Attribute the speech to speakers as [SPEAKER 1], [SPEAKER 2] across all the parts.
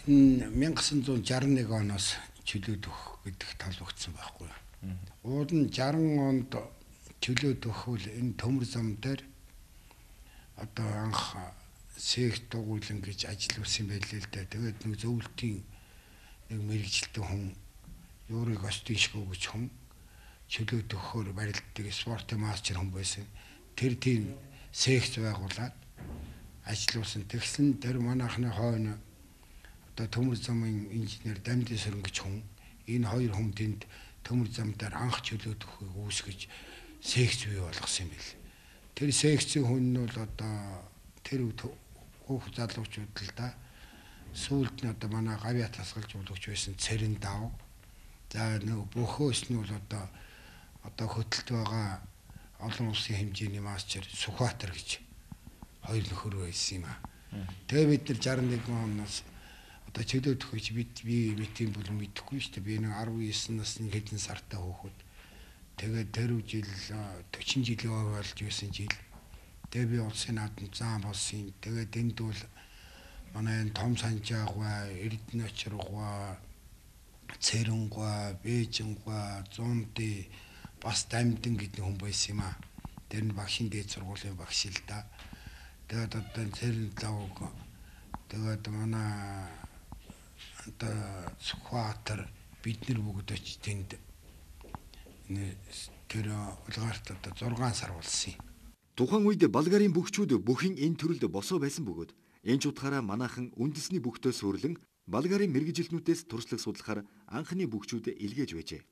[SPEAKER 1] нь 1961 оноос чөлөөт өгөх гэдэг толбогдсон байхгүй. Уул нь 60 онд чөлөөт өгөхөл энэ төмөр зам дээр одоо анх сект дугуйлан гэж ажилласан байлээ л да. Тэгээд нэг зөвлөлтийн нэг мэрэгжилтэн хүн Юрий Гостиншко гэж хүн чөлөөт өгөхөөр барилддаг спортын мастер хүн байсан. Тэр тийм сект байгуулад ажилласан. Тэгсэн тэр манайхны хойно одоо төмөр замын инженер Дамжин Сөрөн гэж хүн энэ хоёр хүн тэнд төмөр зам дээр анх чөлөөт өгөхийг үүсгэж секц бий болгосон юм бэл. Тэр секцийн хүн нь бол одоо тэр хөөх залуучууд л да. Сүүлд нь одоо манай гавья тасгалж болгож байсан Цэрэн Дав. За нөгөө бөхөөс нь бол одоо хөтөлт байгаа олон улсын хэмжээний мастер Сүхбаатар гэж хоёр нөхөр байсан юм а. Тэгээ бид нар 61 оноос одоо чөлөөт өгч би тийм бол мэдэхгүй шүү дээ. Би нэг 19 насны хэдэн сартай хөөхөд. Тэгээд тэр жил 40 жилийн болж байсан жил. Тэгээ би улсын наадмын зам болсон. Тэгээд энд бол манай Том Санжаагва, Эрдэнэ Очрогва, Цэрэнга, Бээжинга, Зунди бас Дамдин гэдэг хүн байсан юм а. Тэр нь багшийн дээд сургуулийн багш л да. Тэгээд одоо Цэрэн Лавг тэгээд манай одоо Сүхбаатар бид нар бүгд очиж тэнд тэр улгаарт одоо 6 сар болсон юм.
[SPEAKER 2] Тухайн үед Болгарын бөхчүүд бүхэн энэ төрөлд босоо байсан бөгөөд энэ ч утгаараа манайхан үндэсний бөхтөө сүрлэн Болгарын мэргэжилтнүүдээс туршлага судлахаар анхны бөхчүүд илгээж байжээ.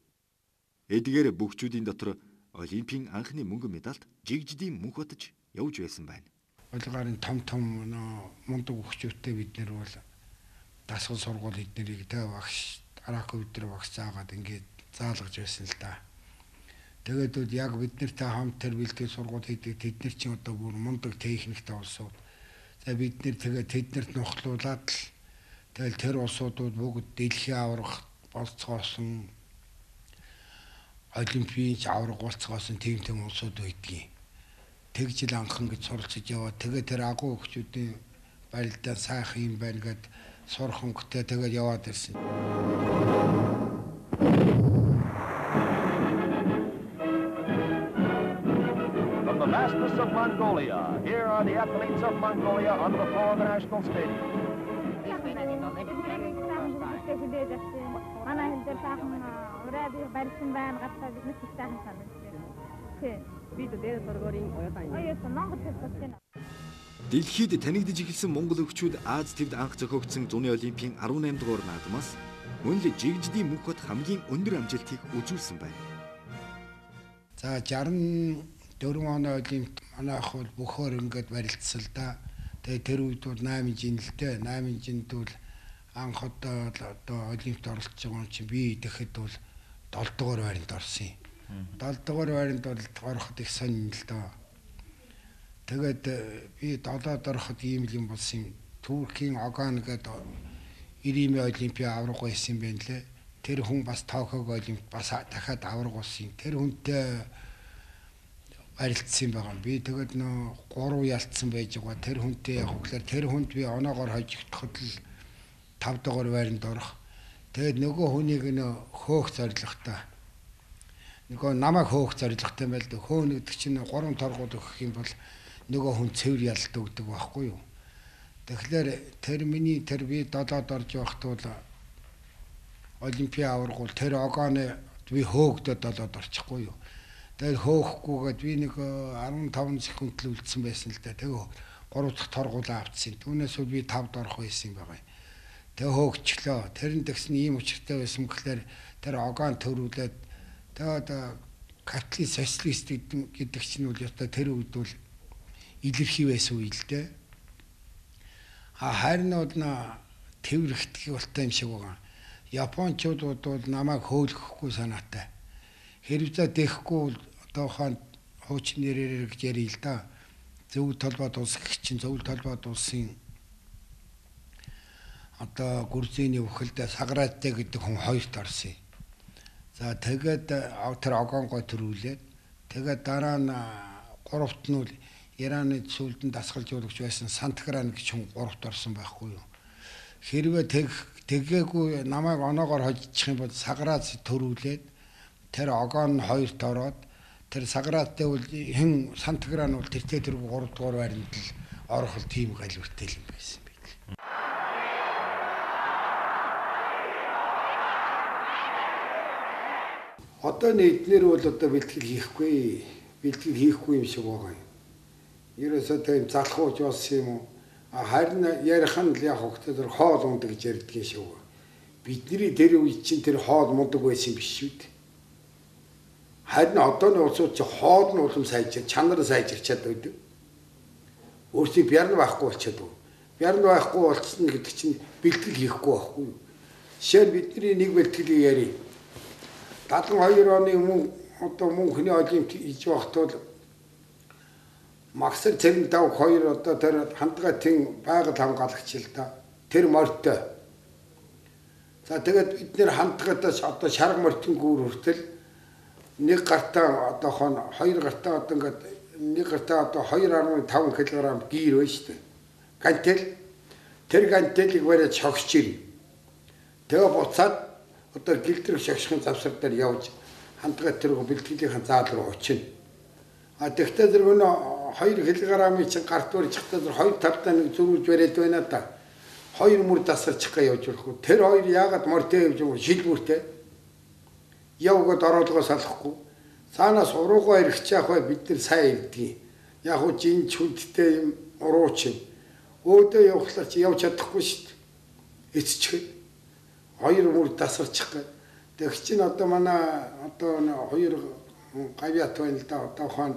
[SPEAKER 2] Эдгээр бөхчүүдийн дотор Олимпийн анхны мөнгөн медальт Жигжидийн мөнх батж явж байсан байна.
[SPEAKER 1] Болгарын том мундаг бөхчүүдтэй бид нар бол дасгал сургууль эднэрийг тэ багш Араков өдөр багш заагаад ингээд заалгаж байсан л да. Тэгээд бол яг бид нартай хамт тэр бэлтгэл сургууль хийдэг тэд нар чинь одоо бүр мундаг техниктэй улсууд. За бид нэр тэгээд тэднэрт нухлуулаад л тэгэл тэр улсуудууд бүгд дэлхийн аврах болцгоосон Олимпийн аврах болцгоосон тийм улсууд байдгийг. Тэгж л анхан гэж суралцж яваа. Тэгээд тэр агуу хөгчүүдийн барилдаа сайхан юм байна гэд сурхангтай тэгээд яваад ирсэн.
[SPEAKER 3] From the vastness of Mongolia, here are the athletes of Mongolia on the floor of the national stadium.
[SPEAKER 2] Дэлхийд танигдж эхэлсэн монгол өвчүүд Аз тивд анх зохиогдсон зуны Олимпийн 18 дугаар наадмаас мөн л Жигжидийн мөнх бат хамгийн өндөр амжилтыг үзүүлсэн байна.
[SPEAKER 1] За 64 оны Олимпиад манайх бол бөхөр ингээд барилдсан л да. Тэгээ тэр үед бол 8 жинэлтэй 8 жинд бол анх одоо Олимпиад оролцож байгаа юм чи би идэхэд бол 7 дугаар байранд орсон юм. 7 дугаар байранд ороход их сонин л доо. Тэгээд би 7-д ороход ийм л юм болсон юм. Туркийн Оган гэдэг 90-ийн Олимпиад авраг байсан юм байна лээ. Тэр хүн бас Токиог Олимпиад бас дахиад авраг болсон юм. Тэр хүнтэй барилцсан байгаа. Би тэгээд 3 ялцсан байж байгаа. Тэр хүнтэй яг хөглөр тэр хүнд би оноогоор хожигдоход л 5 дугаар байранд орох. Тэгээд нөгөө хүнийг хөөх зоригтой. Нөгөө намайг хөөх зоригтой байл дээ. Хөөнө гэдэг чинь 3 торгууд өгөх юм бол нөгөө хүн цэвэр ялт өгдөг байхгүй юу. Тэгэхээр тэр би 7-д орж явахт бол Олимпиад аврагуул тэр огооны би хөөгдөд 7-д орчихгүй юу. Тэгээд хөөхгүйгээд би нэг 15 секунд л үлдсэн байсан л да. Тэгээ 3 дахь торгуулаа авчихсан. Түүнээс би 5-д орох байсан юм байгаа юм. Тэгээ хөөгчлөө. Тэрэн тэгсэн ийм учиртай байсан гэхлээр тэр огоон төрүүлээд тэгээд католик социалист гэдэг чинь үл ёстой тэр үед бол илэрхий байсан үйл дээ. Харин бол тэрвэрхтгий болтой юм шиг байгаа. Япончууд бол намайг хөөлөхгүй санаатай. Хэрвээ дэхгүй бол одоохон хуучин нэрээр гэж ярил л да. Зөв толгойд улс гэх чинь зөв толгойд улсын одоо гүрзээний өвхөлд Саграадтай гэдэг хүн хоёрт орсон юм. За тэгээд тэр огонгой төрүүлээд тэгээд дараа нь 3-т нь Ираны сүлдэн дасгалж өгч байсан Сантгран гэж хүн 3-т орсон байхгүй юу. Хэрвээ тэгээгүй намайг оноогоор хожчих юм бол сагараас төрүүлээд тэр огоон хоёрт ороод тэр сагарааттай бол хэн сантграа нь бол тэртээ тэр 3 дугаар байранд л орох тийм галвиртэй юм байсан байл. Одоо эднэр бол одоо бэлтгэл хийхгүй юм шиг байгаа юм. Ерөөсөө тийм залхууч болсон юм уу? Харин ярих нь л яг хөөхтэй хоол ундаг гэж ярьдгийн шиг байна. Бидний тэр үе чинь тэр хоол мундаг байсан биш шүү дээ. Харин одооны улсууд чи хоол нь улам сайжир, чанар сайжирчаад байдаг. Өөрсдийг бярн байхгүй болчиход байна. Бярн байхгүй болчихсон гэдэг чинь бэлтгэл хийхгүй байхгүй юу? Жишээ нь бидний нэг бэлтгэлийг ярив. 72 оны одоо Мөнхний олимпиад хийж байхад бол Максар Цэрэнтав 2 одоо тэр хандгатын байгаль хамгаалагч л да. Тэр морьтой. За тэгээд бид нэр хандгатаас одоо шарга морьтын гүүр хүртэл нэг гартаа одоо хон 2 гартаа одоо ингээд нэг гартаа одоо 2.5 кг гир байна шүү дээ. Гантел тэр гантелийг бариад шогсч ирнэ. Тэгээ буцаад одоо гэлтрэх шогшихын завсар дээр явж хандгат тэр бэлтгэлийн заал руу очино. А тэгтээ зэрэг нөө 2 кг-ийн чинь гарт барьчихтаа тэр 2 талдаа нэг зөрүүлж бариад байна да. 2 мөр дасарчих гээ явж болох. Тэр 2 яагаад морьтой явж байгаа шилбүртэй. Явгод ороолгоос алахгүй. Цаанаас уруугаа ирэх чаах бай бид нар сайн ирдгийг. Яг уу жин хүндтэй юм урууч юм. Өөдөө явхлаар чи явж чадахгүй шүү дээ. Эцчихэд 2 мөр дасарчих гээ. Тэг чинь одоо манай одоо 2 гавьяат байна л да. Одоо хаан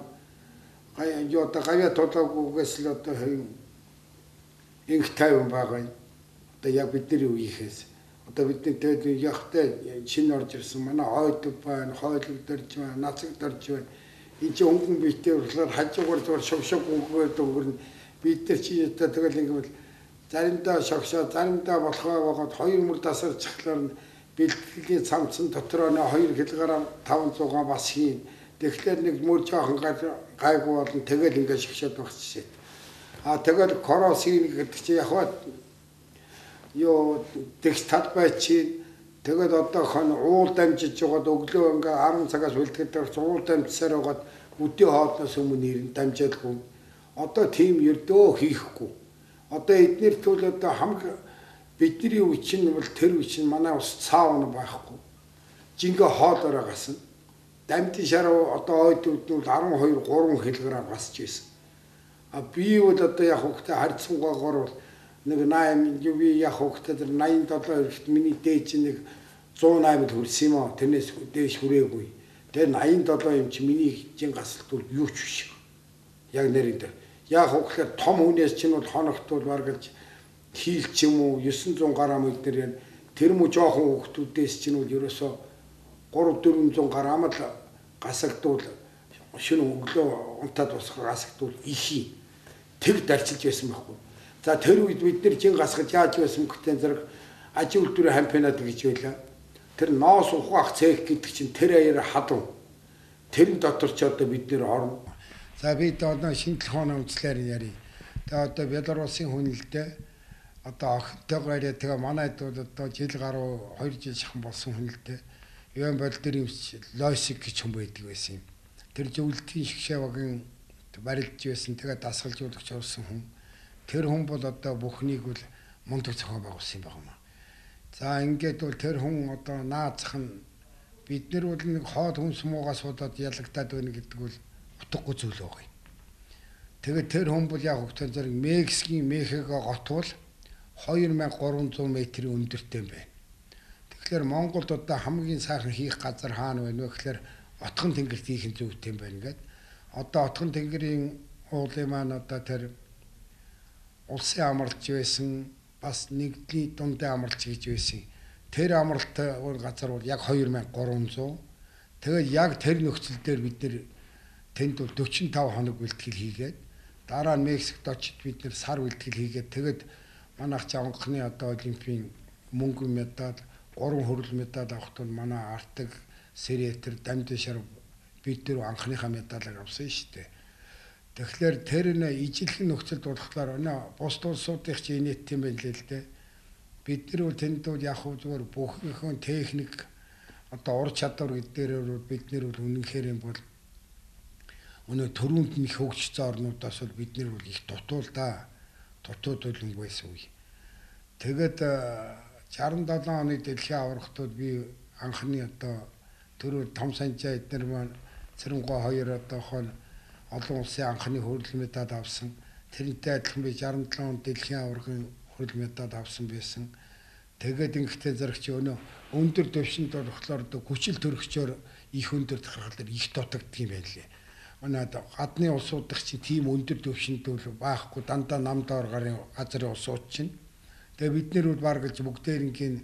[SPEAKER 1] одоо гавьяат толгоогоос л одоо инх тайван байгаа юм. Одоо яг бидний үеийнхээс одоо бидний тэгээд явахтай шинэ орж ирсэн манай ойд байна, хойлог дөрж байна, нацаг дөрж байна. Энд чинь өнгөн биетэй урлаар хажуугаар зүгээр шогшог өнгөөр өнгөрн бид нар чи одоо тэгэл ингэвэл заримдаа шогшоо, заримдаа болохоо байгаад 2 мөр дасарчихлаар бэлтгэлийн цамцсан дотор 2 кг 500 бас хийн. Тэгэхээр нэг мөр жоохон гайгүй болон тэгэл ингээд шигшээд багчжээ. А тэгэл коросийн гэдэг чи яхад ёо тэгш тал байчи тэгэл одоо хон уул дамжиж жоод өглөө ингээ 10 цагаас үлдэхэд уул дамжсаар байгаад өдөө хоолноос өмнө ирэн дамжаалгүй. Одоо тийм ердөө хийхгүй. Одоо эдгээр төл одоо хамаг бидний үчин бол тэр үчин манай ус цаавна байхгүй. Жингээ хоолоор гасан. Дамтын шаруу одоо ойд үднүүл 12 3 кг басж байсан. А би бол одоо яг хөөхтэй харьцангуйгаар бол нэг 8 би яг хөөхтэй 87 өргөт миний дээж нэг 108-д хүрсэн юм аа. Тэрнээс дээш хүрээгүй. Тэр 87 юм чи миний жин гасалт бол юу ч биш. Яг нэрэн дээр. Яг хөөхлөөр том хүнээс чинь бол хоногтуул баргалж хийлч юм уу 900 грамм эднэр тэр мө жоохон хүүхдүүдээс чинь бол ерөөсөө 300-400 грамм л гасагдвал шинэ өглөө унтаад босох гасагдвал ихий тэг дарчилж байсан байхгүй. За тэр үед бид нар жин гасгаж яаж байсан гэхтэн зэрэг аж үйлдвэрийн хампинаад гэж байлаа. Тэр ноос ухаах цех гэдэг чинь тэр аяар хадав. Тэрэн дотор ч одоо бид нэр орно. За бид одоо шинэ технологи үзлээр ярив. Тэгээ одоо Белорусын хүнэлдээ одоо охинтойгоо яриа тэгээ манайд бол одоо жил гаруй 2 жил шахан болсон хүнэлдээ. Юун бол тэр лойсик гэж хүн байдаг байсан юм. Тэр зөвлөлтийн шгшээвагийн барилж байсан тэгээ дасгалжуулагч болсон хүн. Тэр хүн бол одоо бүхнийг бол мундаг зохион байгуулсан юм байна. За ингээд бол тэр хүн одоо наазах нь бид нар бол нэг хоол хүнс муугаас удаад ялагдаад байна гэдэг бол утгагүй зүйл байгаа юм. Тэгээд тэр хүн бол яг хөтөн зэрэг Мексикийн Мехико гот бол 2300 метрийн өндөртэй байна. Тэгэхээр Монголд одоо хамгийн сайхан хийх газар хаана байна вэ гэхээр Отгон тэнгэрт хийх нь зүйтэй байна гэдэг. Одоо Отгон тэнгэрийн уулын маань одоо тэр улсын амралт байсан бас нэгдлийн дундын амралт хийж байсан. Тэр амралт газар бол яг 2300. Тэгээд яг тэр нөхцөл дээр бид нэр тэнд бол 45 хоног бэлтгэл хийгээд дараа нь Мексикт очиж бид нэр сар бэлтгэл хийгээд тэгээд манайх ч анхны одоо олимпийн мөнгөн медаль 3 хөрөл медаль авахт бол манай Артэг Сэретер дамжин шар бид нэр анхныхаа медалийг авсан шүү дээ. Тэгэхээр тэр нэ ижилхэн нөхцөлд болохоор бус улсуудын ч инээт юм байна л дээ. бид нар бол тэнд бол яг хөө зүгээр бүхнийхэн техник одоо ур чадвар гэдгээр бол бид нар бол үнэнхээр юм бол өнөө төрөнд нь их хөгжсөн орнуудаас бол бид нар бол их дутуул да. Дутуудуулан байсан үе. Тэгээд 67 оны дэлхийн аврагтууд би анхны одоо төрөө том санжаа эднэр маань Цэрэнгүй 2 одоохоо олон улсын анхны хөрөл медаль авсан. Тэрнтэй адилхан би 67 онд дэлхийн аваргын хөрөл медаль авсан байсан. Тэгээд ингэхдээ зэрэгч өнөө өндөр дэвшинд болохоор хүчил төрөгчөөр их өндөр тархалаар их дутагддаг юм байлээ. Манайд гадны улсуудах чинь тийм өндөр дэвшинд бол байхгүй дандаа нам доор гарын газрын улсууд чинь. Тэгээ бид нэр бол баг гэж бүгдээрингийн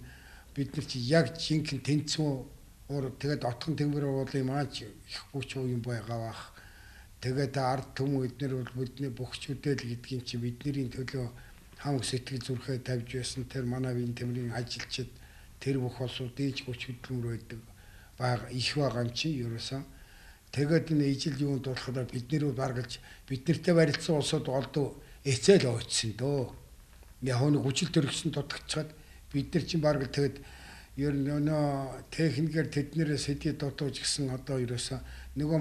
[SPEAKER 1] бид нар чи яг жинхэнэ тэнцвэн тэгээд отхон тэнгэр уулын маач их хүч юм байгаа бах. Тэгээд ард түмэн эднэр бол бидний бөхчүүдэл гэдгийг чи бидний төлөө хамаг сэтгэл зүрхээ тавьж байсан тэр манай вин тэмрийн ажилчид тэр бүх улсууд ээж хүч хөдөлмөр байдаг баг их байгаа юм чи ерөөсөн. Тэгээд энэ ижил юунд болохоор бид нэр баргалж бид нартэй барилцсан улсууд олдоо эцэл ойцсон дөө. Яг нэг хүчил төрөгчөнд дутагчаад бид нар чинь баргал тэгээд ер нь нөө техникээр тэднэрээ сэдий дутууж гисэн одоо ерөөсөн нөгөө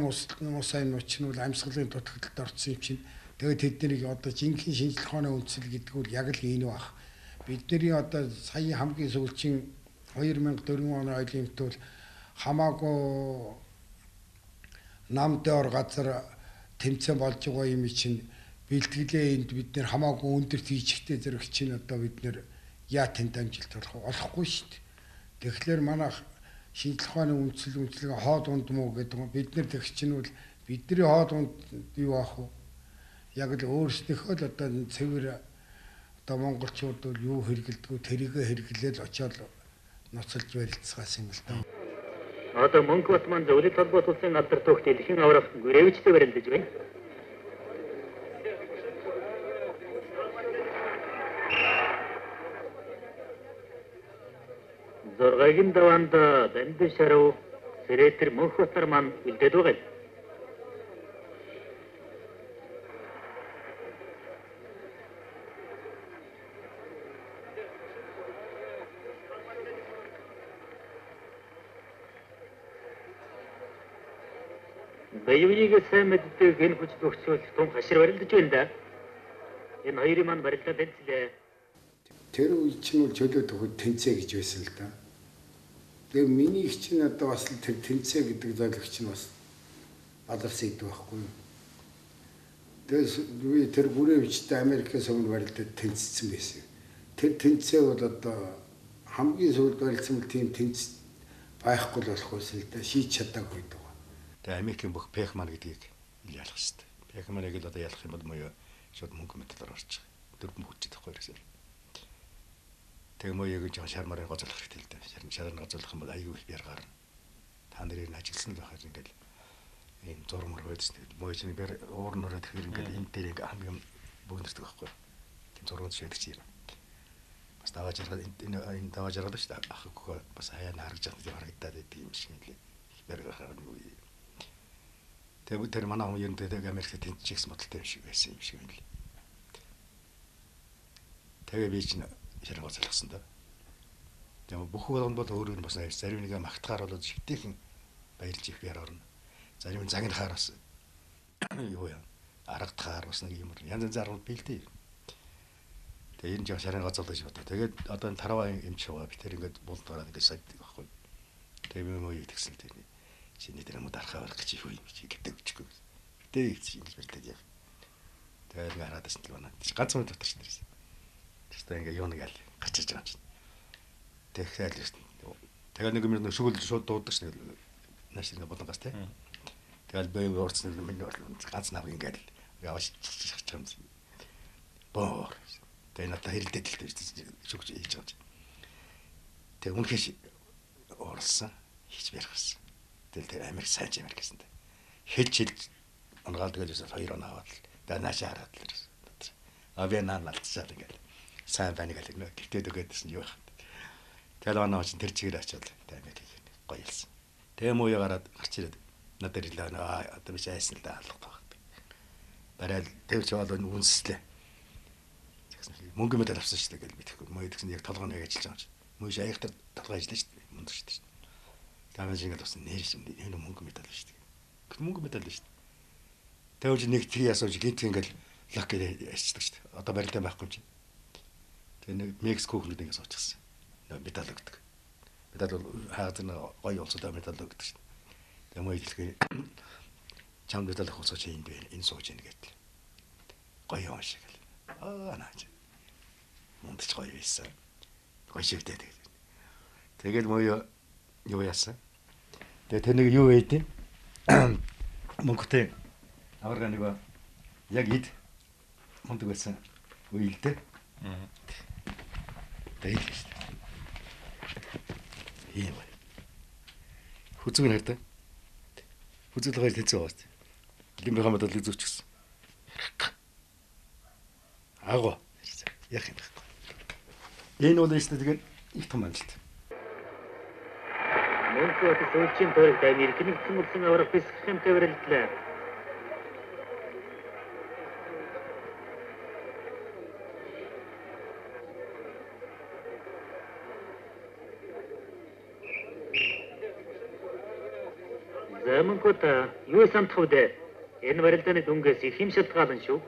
[SPEAKER 1] мусайн нууч нь бол амьсгалын дутагдлалд орсон юм чинь. Тэгээд тэднийг одоо жинхэнэ шинжлэх ухааны үндсэл гэдэг нь яг л энэ баг. Бидний одоо саяын хамгийн сүүлчийн 2004 оны ойлымт бол хамаагүй нам дээр газар тэмцээн болж байгаа юм чинь бэлтгэлээ энд бид нэр хамаагүй өндөр тийчтэй зэрэг чинь одоо бид нэр яа тэнд амжилт олохгүй шүү дээ. Тэгэхээр манайх шинжлэх ухааны үндслэг хоод унд муу гэдэг бид нар тэгэх чинь бол бидний хоод унд юу аах вэ? Яг л өөрсдийнхөө л одоо цэвэр одоо монголчууд бол юу хэрэгэлдэггүй тэрийгэ хэрэглээл очиод ноцолж барилцгаас юм л да.
[SPEAKER 4] Одоо Мөнх бат маань зөвлөлт холбоот улсын алдар төгт дэлхийн аврах гүрээвчтэй барилдаж байна. Зоргогийн даваанд бамбын шаруу сэрэтэр Мөнх батар маань үлдээд байгаа. Баявыг сайн мэддэг энэ хүч төгсөөл том хашир барилдаж байна да. Энэ хоёрын маань барилдаад тэнцлээ.
[SPEAKER 1] Тэр үе чинь бол чөлөө төгөд тэнцээ гэж байсан л да. Тэгээ миний их чинь одоо бас тэр тэнцээ гэдэг зорилго чинь бас аларсан идэв байхгүй юу. Тэгээ тэр бүрээвчтэй Америкээс өмнө барилдаад тэнцсэн байсан. Тэр тэнцээ бол одоо хамгийн сүүлд барилдсан тийм тэнц байхгүй болох байсан л да. Шийд чадаагүй гэдэг.
[SPEAKER 2] Тэгээ Америкийн бүх Пехман гэдгийг ялах хэрэгтэй. Пехманыг л одоо ялах юм бол моё шууд мөнгө мэтлэр орчих. Дөрвөн хүчтэй байхгүй ерөөсөө. Тэгээ моёг жоо шармарын гоцолох хэрэгтэй л дээ. Шармарын гоцолох юм бол аюу их бэр гарна. Та нарын ажилласан л байхад ингээл ийм зурмөр байдсан. Моё чинь бэр уурнороо тэгэхээр ингээл энэ дээр ингээл хамгийн бөөнөрдөг байхгүй. Тийм зургууд шийдэг чи юм. Бас даваа жаргал энэ даваа жаргал шүү дээ. Ахыхгүй бас хаяа харагч байгаа юм харагдаад байдаг юм шиг нэлээ. Бэр гарна юу. Тэгээ тэр манай хүн ерөнхийдөө Америкт тэнцчихсэн бодолтой юм шиг байсан юм шиг байна л. Тэгээ би чинь шаргал залгасан да. Тэгээ бүх болгонд бол өөрөөр нь бас зарим нэг магтахаар болоод шигтэйхэн баярлж их яар орно. Зарим нь загнахаар бас юу яа аргатахаар бас нэг юм янз янзаар бол бэлдээ. Тэгээ энэ жоо шаргал залгаж бодоо. Тэгээд одоо энэ тарваа эмч байгаа би тэр ингээд булд гараад ингээд сайддаг байхгүй. Тэгээ би муу итгэсэн л тийм. Шинэ дээр юм дарахаа барах гэж юу юм чи гэдэг үчгүй. Гэтэ их шинэ бэлдээд яа. Тэгээд ингээд хараад байсан л байна. Ганц минут дотор ч нэрсэн. Тэстэй ингээд юу нэг аль гарч иж байгаа юм чинь. Тэгэхээр л шүү. Тэгээд нэг юм шүгэл шууд дууддаг шнэ. Нааш ингээд болонгаас тий. Тэгээд бай уурцсан миний ганц нав ингээд явж шахаж байгаа юм чинь. Боор. Тэгээд надад хэрэлдээд л шүгж хийж байгаа юм. Тэгээд үнэхээр уурсан хийж барихсан. Тэр Америк сайж Америк гэсэн. Хэлж унгаал тэгэл хоёр оноо аваад л тэгээ наашаа хараад л ирсэн. Авианаа алдсаар ингээл сайн байна гэл нэ гэртээд өгөөдсөн юу байх. Тэгэл оноо чинь тэр чигээр очиод тэгээ Америк гоё хэлсэн. Тэгээ мууя гараад гарч ирээд надад ирлээ одоо биш айсан л да алах баг. Барайл тэр ч бол үнслээ. мөнгө медаль авсан шүү дээ гэж мэдхгүй. Мөн гэсэн яг толгойн яг ажиллаж байгаа юм чи. Мөн аяхтар толгой ажиллаж шүү дээ. Мундаг шүү дээ. Таван шиг л бас нэрс юм. Энэ мөнгө медаль шүү дээ. Гэт мөнгө медаль шүү дээ. Тэгвэл нэг тий асууж гинт ингээл лак гэж ярьцдаг шүү дээ. Одоо барилдаан байхгүй юм чи. Тэгээ нэг Мексик хүмүүс ингэж суучихсан. Медаль өгдөг. Медаль бол хаагад нэг гоё улсуудаа медаль өгдөг шүү дээ. Тэгээ мөн хэлэхээр чам медаль авах усаач энд байна. Энэ сууж ийн гэдэг. Гоё юм шиг л. Наач. Мундч гоё байсан. Гоё шигтэй тэгээд. Тэгээд муу юу яасан? Тэгээд тэр нэг юу ээдин? Мөнгөтэй аварга нэг яг ид мундаг байсан. Үеэлдэ. Тэгээд шүү дээ. Ийм бай. Хүзэг нь хайртай. Хүзэг л гал хэцүү байгаа шүү дээ. Лимбиха медаль зүгчсэн. Агуу. Яг юм байна. Энэ бол шүү дээ тэгээд их том амжилт.
[SPEAKER 4] Мөнхөд сүүлчийн төрөлд Америкийн нэгдсэн улсын аварга бэлсгэнтэй барилдлаа. Мөнхөд юу самтах вэ? Энэ барилдааны дүнгээс их юм шалтгаалan шүү.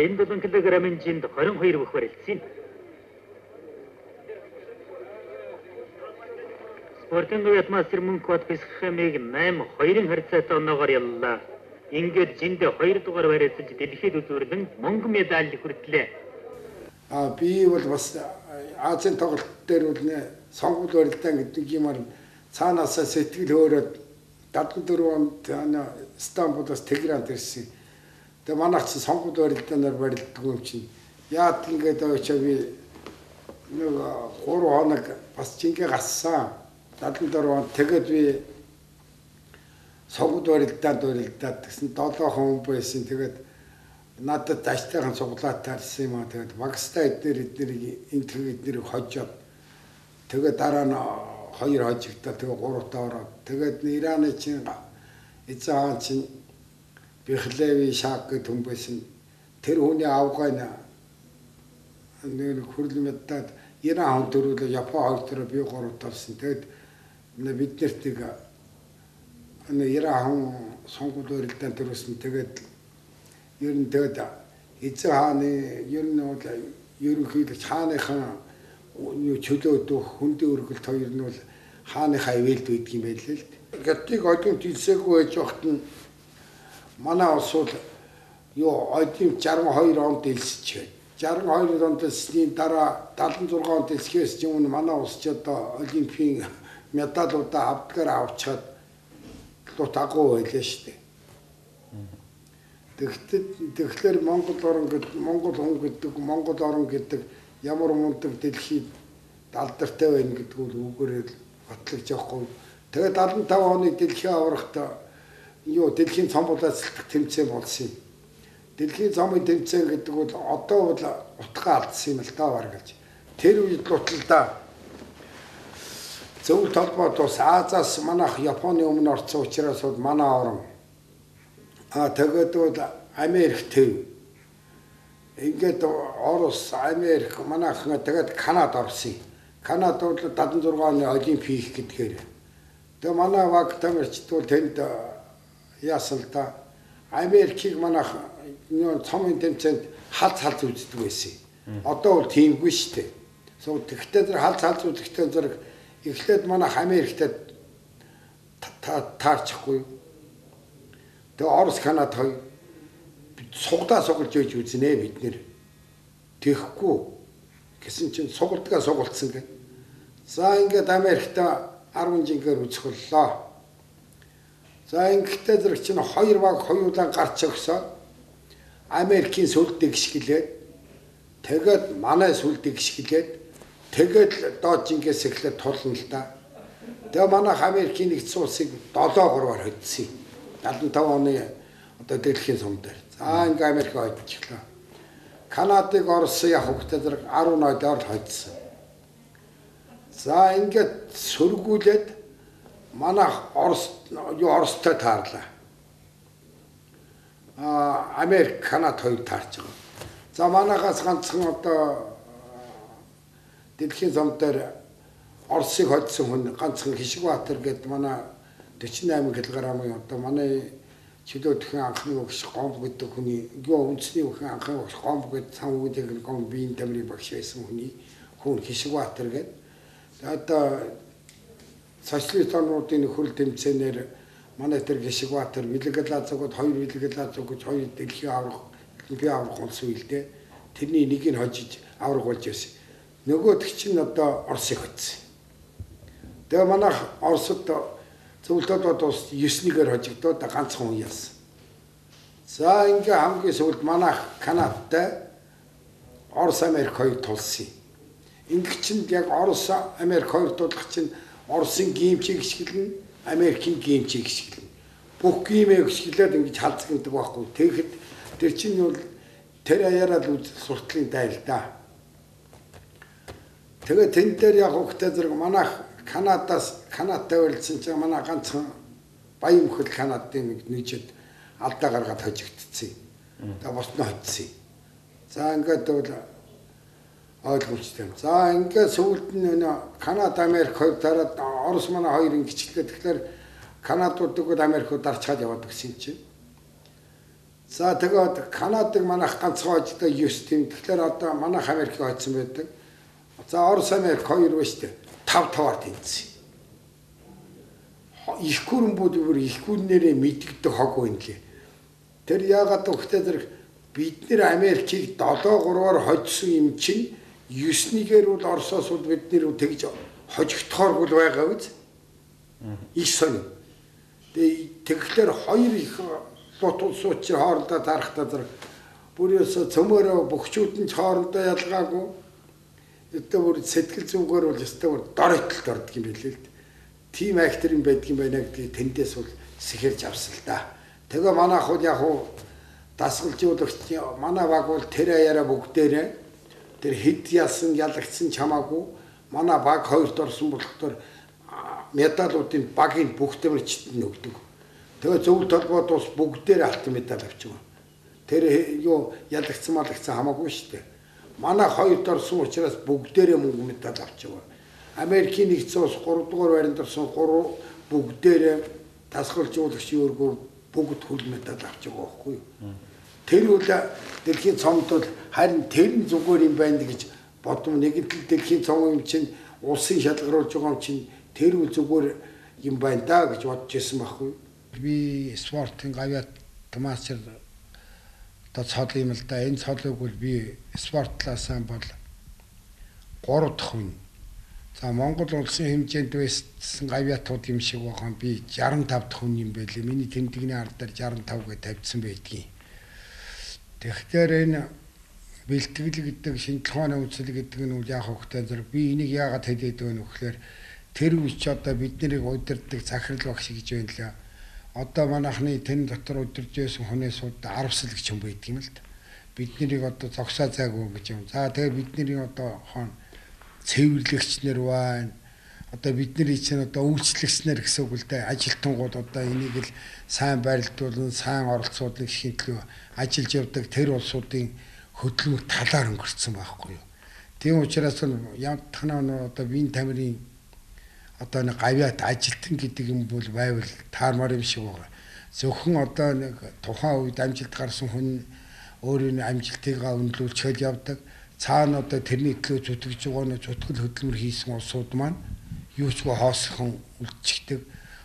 [SPEAKER 4] Энд 7 кг-ын жинд 22 бүх барилдсан. Спортын ятмастер Мөнхөд бэлсгэмийг 8-2-ын харьцаатай оноогоор яллаа. Ингээд жиндээ 2 дугаар бариулж дэлхийд үзүүрлэн мөнгө медаль хүртлээ.
[SPEAKER 1] Би бол бас Азийн тоглолт дээр бол сонгуул барилдаан гэдэг юмар цаанаасаа сэтгэл хөөрөөд 74 онд Стамбулаас Тегеранд ирсэн. Тэгээ манайх чи сонгуул барилдаанаар барилддаг юм чинь. Яад ингээд очоо би нэг 3 хоног бас чингээ гассан. 74 онд тэгээд би сонгуул барилдаанд барилдаад гэсэн 7 хүн байсан. Тэгээд надад даштайхан цуглаад тарсан юм аа. Тэгээд Багстай эднэрийг эднэрийг хожоод тэгээд дараа нь 2 хожигдоо тэгээд 3 таа ороод тэгээд Ираны чинь эцаан чинь Бихлеви шаг гэдэг хүн байсан. Тэр хүний авгай нэг хүрл мэдээд Иран хүн төрүүлээ Япон 2 төрөө би 3 тавсан. Тэгээд бид нэртийг Иран хүн сонгуул барилдаан төрүүлсэн. Тэгээд ер нь тэгээд эцэг хааны ер нь бол ерөнхийдөө хааныхан чөлөөд хүндээ өргөлт хоёр нь бол хааныхаа ивэлд үйдэг юм байлээ л дээ. Гэтийг одын тэлсээгүй байж вахт нь манай улс бол юу одын 62 онд дэлсчээ. 62 онд дэлсний дараа 76 онд дэлсгээс ч юм уу манай улс ч одоо олимпийн медалуудаа авдгаар авчаад тагуу байлаа шүү дээ. Тэгэхээр Монгол орн гэдэг Монгол хүн гэдэг Монгол орн гэдэг ямар мундаг дэлхийд алдартай байна гэдэг нь үгээрээ батлаж явахгүй. Тэгээд 75 оны дэлхийн аврагт юу дэлхийн цомболоцлох тэмцээн болсон юм. Дэлхийн цомын тэмцээн гэдэг бол одоо бол утга алдсан юм л даа баргаж. Тэр үед л уталдаа зөв толгойд ус Азаас манайх Японы өмнө орсон учраас манай орн тэгээд бол Америк төв. Ингээд Орос, Америк, манайх тэгээд Канада орсон. Канада бол 76 оны олимпик гэдгээр. Тэгээ манай баг тамирчд бол тэнд яасан л да. Америкийг манайх цомын тэмцээнд халз үздэг байсан. Одоо бол тиймгүй шүү дээ. Тэгтээ зэрэг халз үзэхдээ зэрэг эхлээд манайх Америктэй таарчихгүй. Тэгээ Орос, Канада хоёр суглаа сугалж үйж үзнэ бид нэр. Тэхгүй гэсэн чинь сугалдгаа сугалцсан гэ. За ингээд Америкта 10 жингээр үзэх боллоо. За ингээд зэрэг чинь 2 баг хоёулаа гарч өгсөө Америкийн сүлдэг гიშгэлээд тэгээд манай сүлдэг гიშгэлээд тэгээд доод жингээс эхлээд тулна л да. Тэгээ манай Америкийн нэгдсэн улсыг 7-3-аар хөдсөн. 75 оны одоо дэлхийн сум дээр. За ингээ Америк ойдчихлаа. Канадыг Орос явах хөтэ зэрэг 18-аар л хойдсон. За ингээд сөргүүлээд манайх Оростой таарлаа. Америк, Канада хоёр таарч байгаа. За манайхаас ганцхан одоо дэлхийн зам дээр Оросыг хоцсон хүн ганцхан Хишигбаатар гэдэг манай 48 кг-ийн одоо манай чөлөө тхэн анхны өгш Гомб гэдэг хүний үндэсний өхөн анхны өгш Гомб гэдэг сан үеийг Гомб биеийн тамирын багш байсан хүн Хишигбаатар гэдэг. Одоо социалист орнуудын нөхөрл тэмцээнээр манай тэр Хишигбаатар Вилгалазагууд 2 Вилгалазагууд 2 дэлхийн аврах улс үйлдэ. Тэрний нэгийг хожиж аврах болж байсан. Нөгөөд чинь одоо Оросыг хоцсон. Тэгээ манай Оросд зөвлөлтөд ус 9-гээр хожигдоод ганцхан хүн яасан. За ингээ хамгийн сүүлд манай Канадтай Орос Америк хоёр тулсан. Ингээ чинь яг Орос Америк хоёр тулах чинь Оросын гимчийг гიშгэлнэ, Америкийн гимчийг гიშгэлнэ. Бүх гимээ гიშгэлээд ингэж халзгдаг байхгүй. Тэгэхэд тэр чинь бол тэр аяараа л суртлын дай л да. Тэгээ тэн дээр яг хөхтэй зэрэг манай Канадтай урилсан чинь манай ганцхан баян мөхөл Канадын нэгжид алдаа гаргаад хожигдсон. Тэгээ босно хоцсон. За ингээд бол ойлгомжтой. За ингээд сүүлд нь Канада Америк хоёр дараад Орос манай хоёр ингэчлээ. Тэгэхээр Канадуудыг Америкууд дарчаад яваад гисэн чинь. За тэгээд Канадыг манайх ганцхан хожигдоо 9 тийм. Тэгэхээр одоо манайх Америкийг хоцсон байдаг. За Орос Америк хоёр ба штэ 5-5-аар тэнцсэн. Их гүрэн бүр их гүрнээрээ мэддэг хог байна лээ. Тэр яагаад өгөхтэй зэрэг бид нэр Америкийг 7-3-аар хоцсон юм чинь 9-гээр бол Оросоос бол бид нэр тэгж хожигдохоор бол байгаа үз. Их сонь. Тэгэхээр хоёр их лут улсууд чи хоорондоо тарахтаа зэрэг бүрээс цөмөрөө бөхчүүд нь хоорондоо ялгаагүй. Өдөө бүр сэтгэл зүгээр бол өстой бүр дор итэлд ордог юм билээ л. Тим актер юм байдаг юм байна гэдгийг тэндээс бол сэхэрж авсан л да. Тэгээ манайх бол яг уу дасгалж явуулагч манай баг бол тэр аяараа бүгдээрээ тэр хэд ялсан ялагдсан чамаагүй манай баг хоёрт орсон болохоор медалуудын багийн бүх тэмэрчд нь өгдөг. Тэгээ зөвлөлт толгойд бас бүгдээр алтан медаль авчихсан. Тэр юу ялагдсан малагдсан хамаагүй шүү дээ. Манай хоёрт орсон учраас бүгдээрээ мөнгө медаль авчихсан. Америкийн нэгдсэн улс 3 дугаар байранд орсон 3 бүгдээрээ дасгалж явуулагч өөргөө бүгд хөл медаль авч байгаа байхгүй юу. Тэр үл дэлхийн цомд бол харин тэр нь зүгээр юм байна гэж бодом нэгэнт дэлхийн цом юм чинь улсын шалгаруулж байгаа юм чинь тэр үл зүгээр юм байна да гэж бодож ирсэн байхгүй юу. Би спортын гавьяат томасчер одоо цол юм л да. Энэ цолыг бол би спортлаасаа бол 3 дахь хүн. За Монгол улсын хэмжээнд байсан гавьяатууд юм шиг байгаа би 65 дахь хүн юм байлээ. Миний тэмдэгний ард дээр 65 гэж тавьсан байдгийн. Тэгэхээр энэ бэлтгэл гэдэг шинжилгээний үндэслэл гэдэг нь яг хөвгтэй зэрэг би энийг яагаад хэлээд байна вэ гэхээр тэр үуч одоо бид нарыг удирддаг захирал багш гэж байна лээ. Одоо манайхны тэн дотор удирж байсан хүнээс удаа арвсал гэж юм байдаг юм л да. Бид нарыг одоо зогсоо зайгүй гэж юм. За тэгээ бид нарыг одоо хон цэвэрлэгч нар байна. Одоо бидний чинь одоо үйлчлэгчнэр гэсэн үг л дээ. Ажилтнууд одоо энийг л сайн барилдуулан, сайн оролцуулах гэх юм ажиллаж явдаг тэр улсуудын хөдөлмөр талаар өнгөрцөн байхгүй юу. Тийм учраас янтхнаа одоо биеийн тамирын одоо нэг гавьяат ажилтан гэдэг юм бол байвал таармаар юм шиг байгаа. Зөвхөн одоо нэг тухайн үед амжилт гарсан хүн өөрийн амжилтыгаа үнэлүүлчихэд явдаг. Цаана одоо тэрний төлөө зүтгэж байгаа нэг зүтгэл хөдөлмөр хийсэн улсууд маань юу ч хоосхон үлдчихдэг.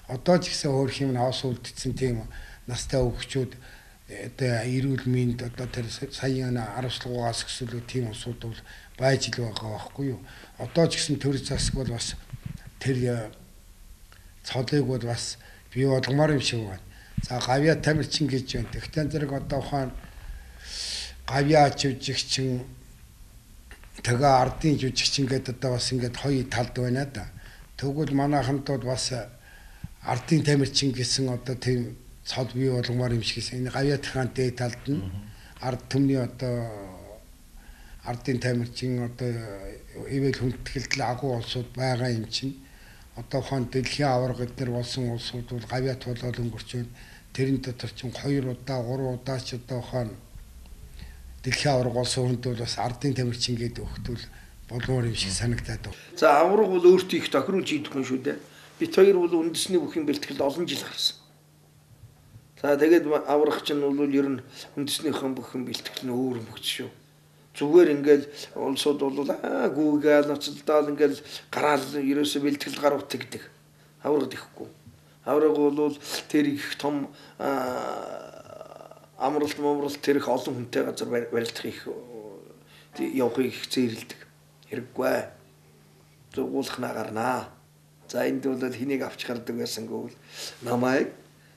[SPEAKER 1] Одоо ч гэсэн өөр юм хоос үлдсэн тийм настай өвчүүд одоо эрүүл мэнд одоо тэр саяхан 10-аас өсөлөө тийм улсууд бол байж л байгаа байхгүй юу. Одоо ч гэсэн төр засаг бол бас тэр цолыг бол бас бий болгомоор юм шиг байна. За гавьяа тамирчин гэж байна. Тэгтэн зэрэг одоо ухаан гавьяа жүжигчин тэгээ ардын жүжигчин гэдэг одоо бас ингээд хоёр талд байна да. Тэгвэл манайханд бол бас ардын тамирчин гэсэн одоо тийм цол бий болгомоор юм шиг энэ гавьяатхан дээд талд нь ард түмний одоо ардын тамирчин одоо ивэл хүндэтгэлтэл агуу улсууд байгаа юм чинь одоо ухаан дэлхийн аварга дээр болсон улсууд бол гавьяат болоод өнгөрч байна. Тэрэн дотор чинь 2 удаа 3 удаа ч одоо ухаан дэлхийн аварга болсон хүнд бол бас ардын тамирчин гэдэг өгтөл болмоор юм шиг санагдаад байна.
[SPEAKER 5] За аварга бол өөртөө их тохиролж идэх хүн шүү дээ. Бид хоёр бол үндэсний бүхний бэлтгэлд олон жил гарсан. За тэгээд аврах чинь бол ер нь үндэснийхэн бүхэн бэлтгэл нь өөр мөгч шүү. Зүгээр ингээл улсууд бол гүүгээл ноцолдоод ингээл гараал ерөөсө бэлтгэл гарууд гэдэг. Аврагд ихгүй. Авраг бол тэр их том амралт момралт тэр их олон хүнтэй газар барилдах их явахыг их зэрлдэг. Хэрэггүй. Зургуулхнаа гарнаа. За энд бол хэнийг авч гардаг байсан гэвэл намайг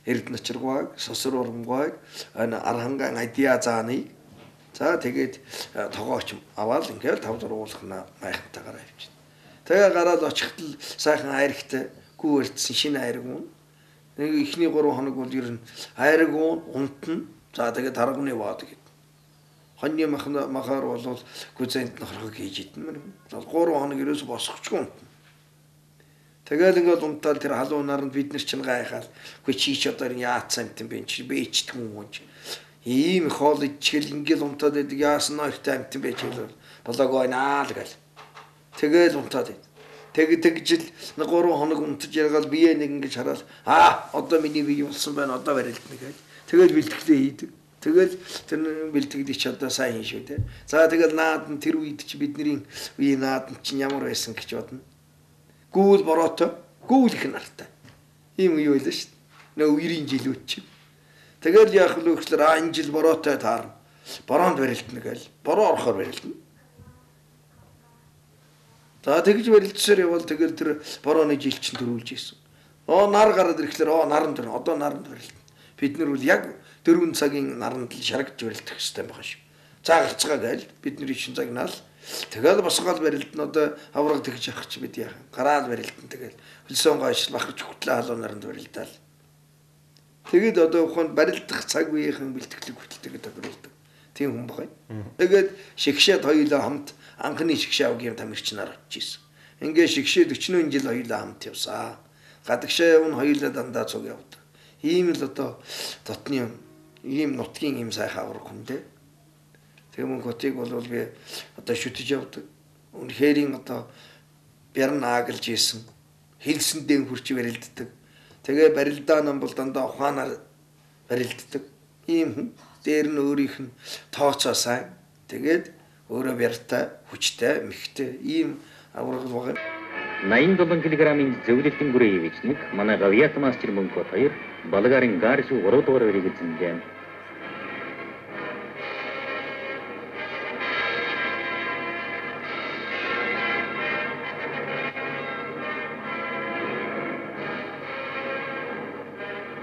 [SPEAKER 5] Эрдэнэчргойг, Сосор урамгойг, Арханган Адиа зааны. За тэгээд тогооч аваад ингээл 5 зургуулхнаа майхантайгаар авчиад. Тэгээ гараад очихтал сайхан айрагтай гүүрдсэн шинэ айраг уун. Нэг ихний 3 хоног бол ер нь айраг уун, унтна. За тэгээд тарганы бод гэд. Хоньны махаар бол гүзэнд нохрог хийж идэн. 3 хоног ерөөс босчихгүй унтна. Тэгээд ингээд унтаал тэр халуун наранд бид нар чинь гайхаад үгүй чи ч одоо яатсан юм бэ чи бэчт хүн ч ийм хоол ичгэл ингээд унтаад байдаг яасан нойртой амт юм бэ чи болоогоо наа л гал. Тэгээд унтаад байд. Тэгжил 3 хоног унтаж ягаал бие нэг ингэж хараад одоо миний бие болсон байна одоо барилдна гэж. Тэгээд бэлтгэлээ хийдэг. Тэгээд тэр бэлтгэл чи одоо сайн шүү дээ. За тэгээд наад нь тэр үед чи бидний үе наад нь чинь ямар байсан гэж бодно. Гүүл бороотой, гүүл их нартай. Ийм юу байлаа шүү дээ. Нөө 90 жил үуч. Тэгэл яах вэ гэхээр энэ жил бороотой таарна. Бороонд барилдана гээл. Бороо орохоор барилдана. За тэгж барилдсаар явал тэгэл тэр борооны жил чинь төрүүлж ийсэн. Нар гараад ирэхлээр наранд төрн. Одоо наранд барилдана. Бид нар бол яг 4 цагийн наранд л шарагч барилдах хэрэгтэй байгаа шүү. Заагарцгаа гээл бид нар ишин загнаал. Тэгэл босгоод барилдана одоо авраг тэгж явах чи бид яах. Гараад барилдана тэгэл хөлсөн гоош бахарч хөтлөө халуун наранд барилдаал. Тэгэд одоо ухаанд барилдах цаг үеийнхэн бэлтгэлийг хөтэлдэг тохиолдог. Тийм хүн багай. Тэгээд шигшээд хоёулаа хамт анхны шигшээ авгийн тамирчин аргач ийсэн. Ингээ шигшээ 40 жил хоёулаа хамт явсаа. Гадагшаа явна хоёулаа дандаа цуг явдаг. Ийм л одоо дотны ийм нутгийн ийм сайхан авраг хүн дээ. Тэгмэн хотыг бол би одоо шүтэж явдаг. Үнэхэрийн одоо бярн аагалж ийсэн. Хилсэндээ хурч барилддаг. Тэгээ барилдаа нам бол дандаа ухаанаар барилддаг. Ийм хүн. Дээр нь өөрийнх нь тооцоо сайн. Тэгээд өөрөө бяртай, хүчтэй, мэхтэй ийм авраг байгаа.
[SPEAKER 4] 87 кг-ийн зөвлөлтийн бүрээ ивэжник манай гавьяат мастер мөнгө 2 Болгарын Гарш 3 дугаар өрийг эзэмлээ.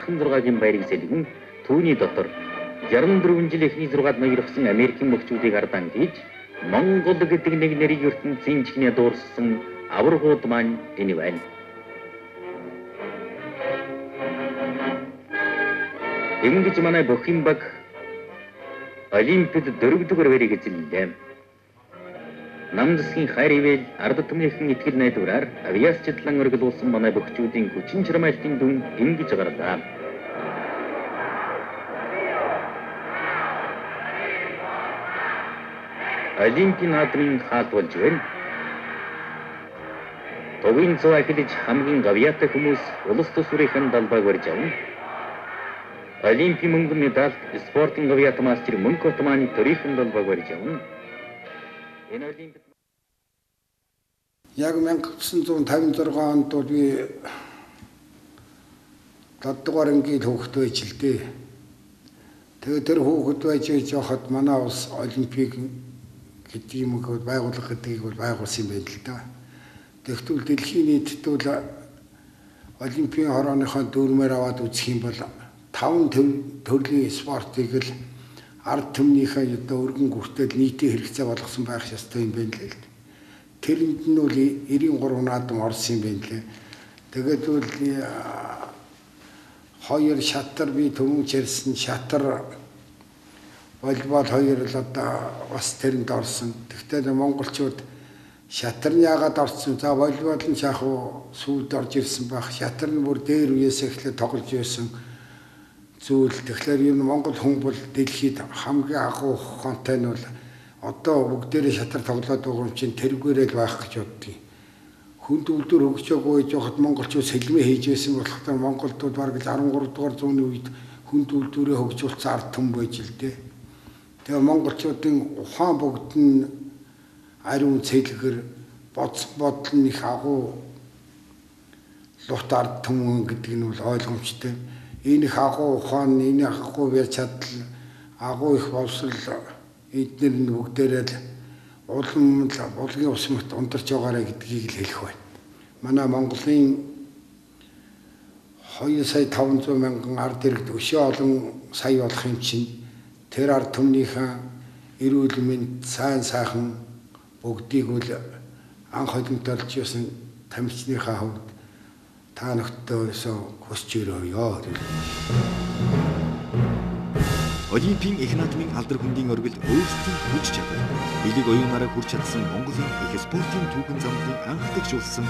[SPEAKER 4] Хөндрөгийн баярыг сэлгэн түүний дотор 64 жил эхний 6-ад ноёрхсон Америкийн мөхчүүдийг ардан хийж Монгол гэдэг нэг нэрийг ертөнцийн чихнээ дуурсан аваргууд маань энэ байна. Ингэж манай Бохин баг Олимпиад 4-р баярыг эзэмлээ. Намдсгийн хайр ивэл ард түмнийхэн итгэл найдвараар авиасчлан өргөлүүлсэн манай бөхчүүдийн хүчин чармайлтын дүн ингэж гарлаа. Олимпийн наадмын хаалт болж байна. Товын цаа хэлж хамгийн гавьяатай хүмүүс улс төсвөрийн далбайг барьж авна. Олимпийн мөнгөн медаль спортын гавьяат мастер мөнгө отманы төрийн далбайг барьж авна. Энэ олимпиад
[SPEAKER 1] яг 1956 онд бол би 7 дугаар ангийн хүүхэд байж л дээ. Тэгээд тэр хүүхэд байж явахад манай улс олимпийг гэдэг юм уу байгуулах гэдгийг бол байгуулсан юм байна л да. Тэгвэл дэлхийн нийтэд бол олимпийн хорооныхоо дүүрмээр аваад үзэх юм бол 5 төрлийн спортыг л ард түмнийхээ одоо өргөн хүртэл нийтийн хэрэгцээ болгосон байх ёстой юм байна л. Тэрэнд нь бол 93 наадам орсон юм байна лээ. Тэгээд бол 2 шатар би төмөн чирсэн шатар волейбол 2 л одоо бас тэрэнд орсон. Тэгвэл монголчууд Шатар нь яагаад орсон? За волейбол нь яг сүүлд орж ирсэн баг. Шатар нь бүр дээр үеэс эхлээд тоглож байсан зүйл. Тэгэхээр энэ Монгол хүн бол дэлхийд хамгийн агуу ухаантай нь бол одоо бүгдээрээ шатар тоглоод байгаа юм чинь тэргээрээ л байх гэж боддгийг. Хүнд үлдэр хөгжөөгүй жоохот монголчууд сэлмээ хийж байсан болохоор монголдууд бараг 13 дугаар зууны үед хүнд үлдвэрээ хөгжүүлсэн ард түмэн байж л дээ. Тэгээ монголчуудын ухаан бүгд нь ариун цэлгэр бодол нь их агуу лут ард түмэн гэдэг нь бол ойлгомжтой. Энэ их агуу ухаан, энэ агуу бяр чадал, агуу их боловсрол эдгээр нь бүгдээрээ л улам булгийн усмагт ундарч байгаарэ гэдгийг л хэлэх байна. Манай Монголын 2,500,000 ард иргэд өшөө олон сая болох юм чинь тэр ард түмнийхэн эрүүл мэнд сайн сайхан бүгдийг үл анх холимтолж юусан тамирчныхаа хувьд та нөхдөдөөсөө хүсч өрөөё.
[SPEAKER 2] Олимпийн их наадмын алдар хүндийн оргилд өөрсдийн хүч чадал, элэг оюунаараа хүрч чадсан Монголын их спортын түүхэн замлыг анх тагшуулсан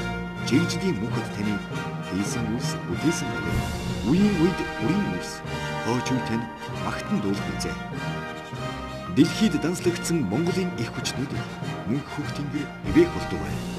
[SPEAKER 2] жигжидийн мөнхөд таны хийсэн үйлс үдээсэн байна. Үеийн үед үрийн үйлс хооч үе тань магтан дуулах үзье. Дэлхийд данслагдсан Монголын их хүчнүүд мөнх хөх тэнгэр эвээх болтугай.